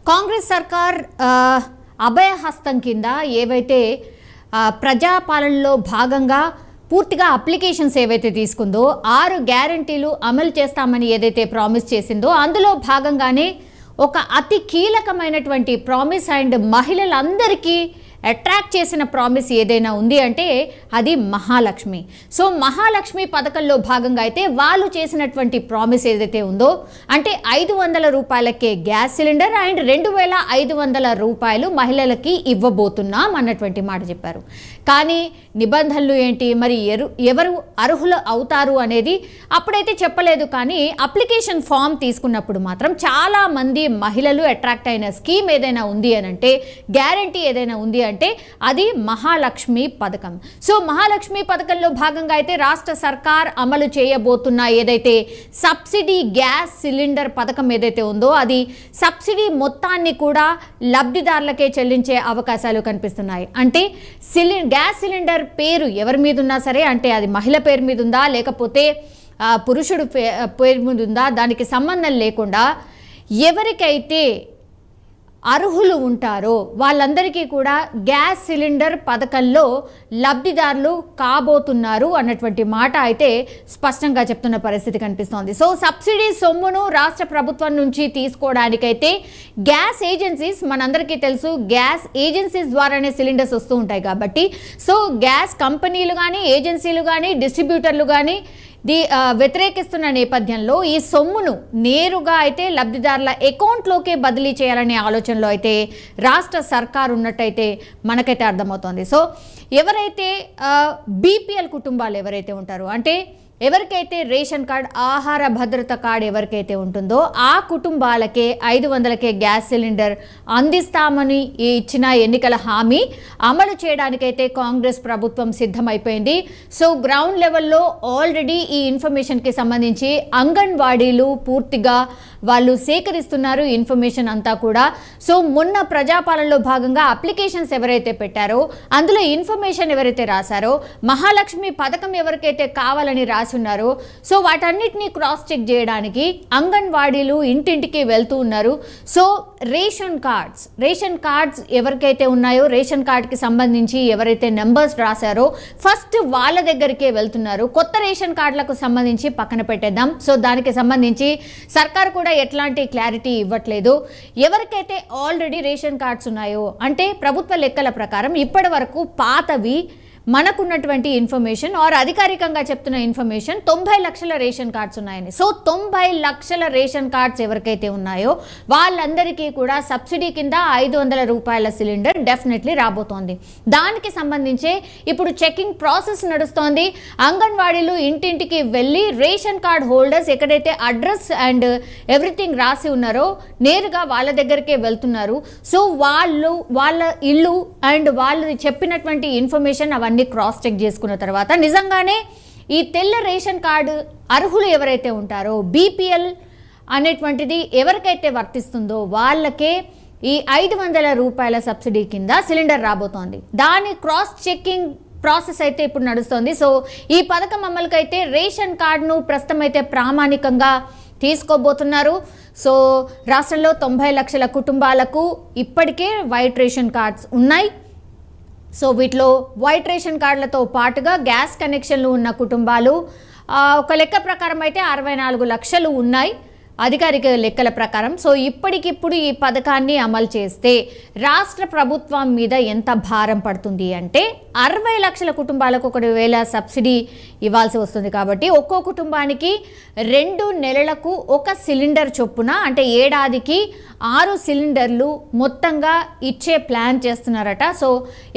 కాంగ్రెస్ సర్కార్ అభయహస్తం కింద ఏవైతే ప్రజాపాలనలో భాగంగా పూర్తిగా అప్లికేషన్స్ ఏవైతే తీసుకుందో 6 గ్యారంటీలు అమలు చేస్తామని ఏదైతే ప్రామిస్ చేసిందో అందులో భాగంగానే ఒక అతి కీలకమైనటువంటి ప్రామిస్ అండ్ మహిళలందరికీ అట్రాక్ట్ చేసిన ప్రామిస్ ఏదైనా ఉంది అంటే అది మహాలక్ష్మి. సో మహాలక్ష్మి పథకంలో భాగంగా అయితే వాళ్ళు చేసినటువంటి ప్రామిస్ ఏదైతే ఉందో అంటే 500 రూపాయలకే గ్యాస్ సిలిండర్ అండ్ 2500 రూపాయలు మహిళలకి ఇవ్వబోతున్నాం అన్నటువంటి మాట చెప్పారు. కానీ నిబంధనలు ఏంటి, మరి ఎవరు అర్హులు అవుతారు అనేది అప్పుడైతే చెప్పలేదు. కానీ అప్లికేషన్ ఫామ్ తీసుకున్నప్పుడు మాత్రం చాలామంది మహిళలు అట్రాక్ట్ అయిన స్కీమ్ ఏదైనా ఉంది అని అంటే, గ్యారంటీ ఏదైనా ఉంది అంటే అది మహాలక్ష్మి పథకం. సో మహాలక్ష్మి పథకంలో భాగంగా అయితే రాష్ట్ర సర్కార్ అమలు చేయబోతున్న ఏదైతే సబ్సిడీ గ్యాస్ సిలిండర్ పథకం ఏదైతే ఉందో అది సబ్సిడీ మొత్తాన్ని కూడా లబ్ధిదారులకే చెల్లించే అవకాశాలు కనిపిస్తున్నాయి. అంటే గ్యాస్ సిలిండర్ పేరు ఎవరి మీద ఉన్నా సరే, అంటే అది మహిళ పేరు మీద ఉందా లేకపోతే పురుషుడు పేరు మీద ఉందా దానికి సంబంధం లేకుండా ఎవరికైతే అర్హులు ఉంటారో వాళ్ళందరికీ కూడా గ్యాస్ సిలిండర్ పథకంలో లబ్ధిదారులు కాబోతున్నారు అన్నటువంటి మాట అయితే స్పష్టంగా చెప్తున్న పరిస్థితి కనిపిస్తోంది. సో సబ్సిడీ సొమ్మును రాష్ట్ర ప్రభుత్వం నుంచి తీసుకోవడానికైతే గ్యాస్ ఏజెన్సీస్, మనందరికీ తెలుసు గ్యాస్ ఏజెన్సీస్ ద్వారానే సిలిండర్స్ వస్తూ ఉంటాయి కాబట్టి, సో గ్యాస్ కంపెనీలు కానీ ఏజెన్సీలు కానీ డిస్ట్రిబ్యూటర్లు కానీ వ్యతిరేకిస్తున్న నేపథ్యంలో ఈ సొమ్మును నేరుగా అయితే లబ్ధిదారుల అకౌంట్లోకే బదిలీ చేయాలనే ఆలోచనలో అయితే రాష్ట్ర సర్కారు ఉన్నట్టయితే మనకైతే అర్థమవుతోంది. సో ఎవరైతే బీపీఎల్ కుటుంబాలు ఎవరైతే ఉంటారో, అంటే ఎవరికైతే రేషన్ కార్డ్, ఆహార భద్రత కార్డ్ ఎవరికైతే ఉంటుందో ఆ కుటుంబాలకే 500కే గ్యాస్ సిలిండర్ అందిస్తామని ఇచ్చిన ఎన్నికల హామీ అమలు చేయడానికైతే కాంగ్రెస్ ప్రభుత్వం సిద్ధమైపోయింది. సో గ్రౌండ్ లెవెల్లో ఆల్రెడీ ఈ ఇన్ఫర్మేషన్కి సంబంధించి అంగన్వాడీలు పూర్తిగా వాళ్ళు సేకరిస్తున్నారు ఇన్ఫర్మేషన్ అంతా కూడా. సో మొన్న ప్రజాపాలనలో భాగంగా అప్లికేషన్స్ ఎవరైతే పెట్టారో అందులో ఇన్ఫర్మేషన్ ఎవరైతే రాశారో, మహాలక్ష్మి పథకం ఎవరికైతే కావాలని రాసి ఉన్నారో, సో వాటన్నిటిని క్రాస్ చెక్ చేయడానికి అంగన్వాడీలు ఇంటింటికి వెళ్తూ ఉన్నారు. సో రేషన్ కార్డ్స్ ఎవరికైతే ఉన్నాయో, రేషన్ కార్డ్కి సంబంధించి ఎవరైతే నెంబర్స్ రాశారో ఫస్ట్ వాళ్ళ దగ్గరికే వెళ్తున్నారు. కొత్త రేషన్ కార్డులకు సంబంధించి పక్కన పెట్టేద్దాం. సో దానికి సంబంధించి సర్కార్ కూడా ఎట్లాంటి క్లారిటీ ఇవ్వట్లేదు. ఎవరికైతే ఆల్రెడీ రేషన్ కార్డ్స్ ఉన్నాయో, అంటే ప్రభుత్వ లెక్కల ప్రకారం ఇప్పటి వరకు పాతవి మనకున్నటువంటి ఇన్ఫర్మేషన్ ఆర్ అధికారికంగా చెప్తున్న ఇన్ఫర్మేషన్ 90 లక్షల రేషన్ కార్డ్స్ ఉన్నాయని. సో 90 లక్షల రేషన్ కార్డ్స్ ఎవరికైతే ఉన్నాయో వాళ్ళందరికీ కూడా సబ్సిడీ కింద 500 రూపాయల సిలిండర్ డెఫినెట్లీ రాబోతోంది. దానికి సంబంధించే ఇప్పుడు చెకింగ్ ప్రాసెస్ నడుస్తోంది. అంగన్వాడీలు ఇంటింటికి వెళ్ళి రేషన్ కార్డ్ హోల్డర్స్ ఎక్కడైతే అడ్రస్ అండ్ ఎవ్రీథింగ్ రాసి ఉన్నారో నేరుగా వాళ్ళ దగ్గరికే వెళ్తున్నారు. సో వాళ్ళ ఇల్లు అండ్ వాళ్ళు చెప్పినటువంటి ఇన్ఫర్మేషన్ అవన్నీ క్రాస్ చెక్ చేసుకున్న తర్వాత నిజంగానే ఈ తెల్ల రేషన్ కార్డు అర్హులు ఎవరైతే ఉంటారో, బీపీఎల్ అనేటువంటిది ఎవరికైతే వర్తిస్తుందో వాళ్ళకే ఈ 500 రూపాయల సబ్సిడీ కింద సిలిండర్ రాబోతోంది. దాని క్రాస్ చెకింగ్ ప్రాసెస్ అయితే ఇప్పుడు నడుస్తోంది. సో ఈ పథకం అమలుకైతే రేషన్ కార్డును ప్రస్తుతం అయితే ప్రామాణికంగా తీసుకోబోతున్నారు. సో రాష్ట్రంలో 90 లక్షల కుటుంబాలకు ఇప్పటికే వైట్ రేషన్ కార్డ్స్ ఉన్నాయి. సో వీటిలో వైట్ రేషన్ కార్డులతో పాటుగా గ్యాస్ కనెక్షన్లు ఉన్న కుటుంబాలు ఒక లెక్క ప్రకారం అయితే 64 లక్షలు ఉన్నాయి అధికారిక లెక్కల ప్రకారం. సో ఇప్పటికిప్పుడు ఈ పథకాన్ని అమలు చేస్తే రాష్ట్ర ప్రభుత్వం మీద ఎంత భారం పడుతుంది అంటే 60 లక్షల కుటుంబాలకు 1,000 సబ్సిడీ ఇవ్వాల్సి వస్తుంది. కాబట్టి ఒక్కో కుటుంబానికి 2 నెలలకు ఒక సిలిండర్ చొప్పున, అంటే ఏడాదికి 6 సిలిండర్లు మొత్తంగా ఇచ్చే ప్లాన్ చేస్తున్నారట. సో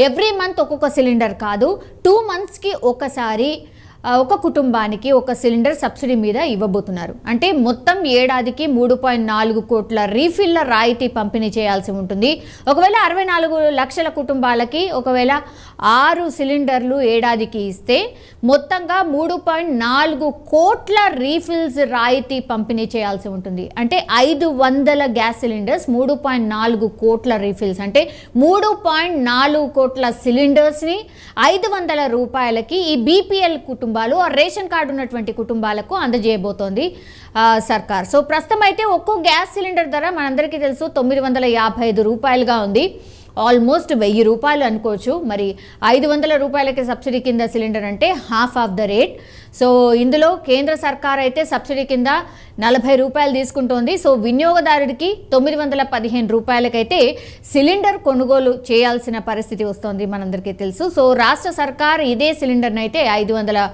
ఎవ్రీ మంత్ ఒక్కొక్క సిలిండర్ కాదు, 2 మంత్స్కి ఒకసారి ఒక కుటుంబానికి ఒక సిలిండర్ సబ్సిడీ మీద ఇవ్వబోతున్నారు. అంటే మొత్తం ఏడాదికి 3.4 కోట్ల రీఫిల్ల రాయితీ పంపిణీ చేయాల్సి ఉంటుంది. ఒకవేళ 64 లక్షల కుటుంబాలకి ఒకవేళ 6 సిలిండర్లు ఏడాదికి ఇస్తే మొత్తంగా 3.4 కోట్ల రీఫిల్స్ రాయితీ పంపిణీ చేయాల్సి ఉంటుంది. అంటే 500 గ్యాస్ సిలిండర్స్ 3.4 కోట్ల రీఫిల్స్, అంటే 3.4 కోట్ల సిలిండర్స్ని 500 రూపాయలకి ఈ బీపీఎల్ కుటుంబం కుటుంబాలు రేషన్ కార్డు ఉన్నటువంటి కుటుంబాలకు అందజేయబోతోంది సర్కార్. సో ప్రస్తుతం అయితే ఒక్కో గ్యాస్ సిలిండర్ ధర మనందరికీ తెలుసు 955 రూపాయలుగా ఉంది. ఆల్మోస్ట్ 1000 రూపాయలు అనుకోవచ్చు. మరి 500 రూపాయలకి సబ్సిడీ కింద సిలిండర్ అంటే half of the rate. So ఇందులో కేంద్ర సర్కార్ అయితే సబ్సిడీ కింద 40 రూపాయలు తీసుకుంటోంది. సో వినియోగదారుడికి 915 రూపాయలకైతే సిలిండర్ కొనుగోలు చేయాల్సిన పరిస్థితి వస్తోంది, మనందరికీ తెలుసు. సో రాష్ట్ర సర్కార్ ఇదే సిలిండర్ని అయితే 500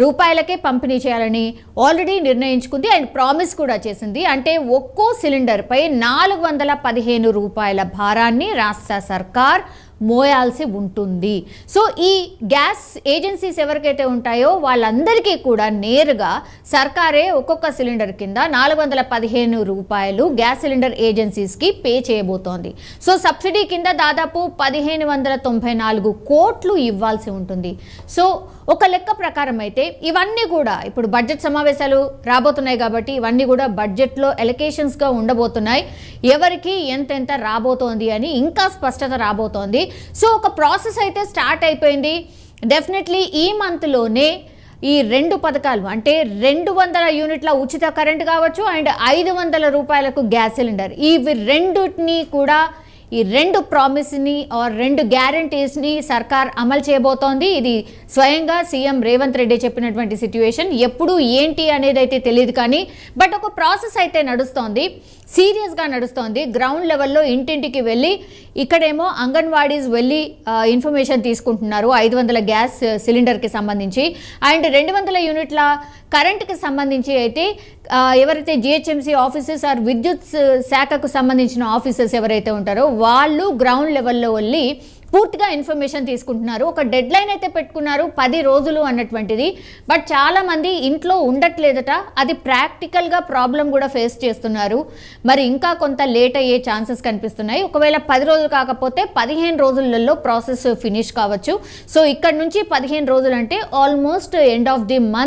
రూపాయలకే పంపిణీ చేయాలని ఆల్రెడీ నిర్ణయించుకుంది అండ్ ప్రామిస్ కూడా చేసింది. అంటే ఒక్కో సిలిండర్పై 415 రూపాయల భారాన్ని రాష్ట్ర సర్కార్ మోయాల్సి ఉంటుంది. సో ఈ గ్యాస్ ఏజెన్సీస్ ఎవరికైతే ఉంటాయో వాళ్ళందరికీ కూడా నేరుగా సర్కారే ఒక్కొక్క సిలిండర్ కింద 415 రూపాయలు గ్యాస్ సిలిండర్ ఏజెన్సీస్కి పే చేయబోతోంది. సో సబ్సిడీ కింద దాదాపు 1594 కోట్లు ఇవ్వాల్సి ఉంటుంది. సో ఒక లెక్క ప్రకారం అయితే ఇవన్నీ కూడా ఇప్పుడు బడ్జెట్ సమావేశాలు రాబోతున్నాయి కాబట్టి ఇవన్నీ కూడా బడ్జెట్లో ఎలకేషన్స్గా ఉండబోతున్నాయి. ఎవరికి ఎంతెంత రాబోతోంది అని ఇంకా స్పష్టత రాబోతోంది. సో ఒక ప్రాసెస్ అయితే స్టార్ట్ అయిపోయింది. డెఫినెట్లీ ఈ మంత్లోనే ఈ 2 పథకాలు అంటే 200 యూనిట్ల ఉచిత కరెంట్ కావచ్చు అండ్ 500 రూపాయలకు గ్యాస్ సిలిండర్, ఇవి రెండుని కూడా ఈ 2 ప్రామిస్ని ఆర్ 2 గ్యారంటీస్ని సర్కార్ అమలు చేయబోతోంది. ఇది స్వయంగా సీఎం రేవంత్ రెడ్డి చెప్పినటువంటి సిట్యుయేషన్. ఎప్పుడు ఏంటి అనేది అయితే తెలియదు కానీ బట్ ఒక ప్రాసెస్ అయితే నడుస్తోంది, సీరియస్గా నడుస్తోంది. గ్రౌండ్ లెవెల్లో ఇంటింటికి వెళ్ళి ఇక్కడేమో అంగన్వాడీస్ వెళ్ళి ఇన్ఫర్మేషన్ తీసుకుంటున్నారు 500 గ్యాస్ సిలిండర్కి సంబంధించి అండ్ 200 యూనిట్ల కరెంట్కి సంబంధించి అయితే ఎవరైతే జిహెచ్ఎంసీ ఆఫీసర్స్ ఆర్ విద్యుత్ శాఖకు సంబంధించిన ఆఫీసర్స్ ఎవరైతే ఉంటారో వాళ్ళు గ్రౌండ్ లెవెల్లో వెళ్ళి పూర్తిగా ఇన్ఫర్మేషన్ తీసుకుంటున్నారు. ఒక డెడ్ లైన్ అయితే పెట్టుకున్నారు 10 రోజులు అన్నటువంటిది. బట్ చాలామంది ఇంట్లో ఉండట్లేదట, అది ప్రాక్టికల్గా ప్రాబ్లం కూడా ఫేస్ చేస్తున్నారు. మరి ఇంకా కొంత లేట్ అయ్యే ఛాన్సెస్ కనిపిస్తున్నాయి. ఒకవేళ 10 రోజులు కాకపోతే 15 రోజులలో ప్రాసెస్ ఫినిష్ కావచ్చు. సో ఇక్కడ నుంచి 15 రోజులు అంటే almost end of the month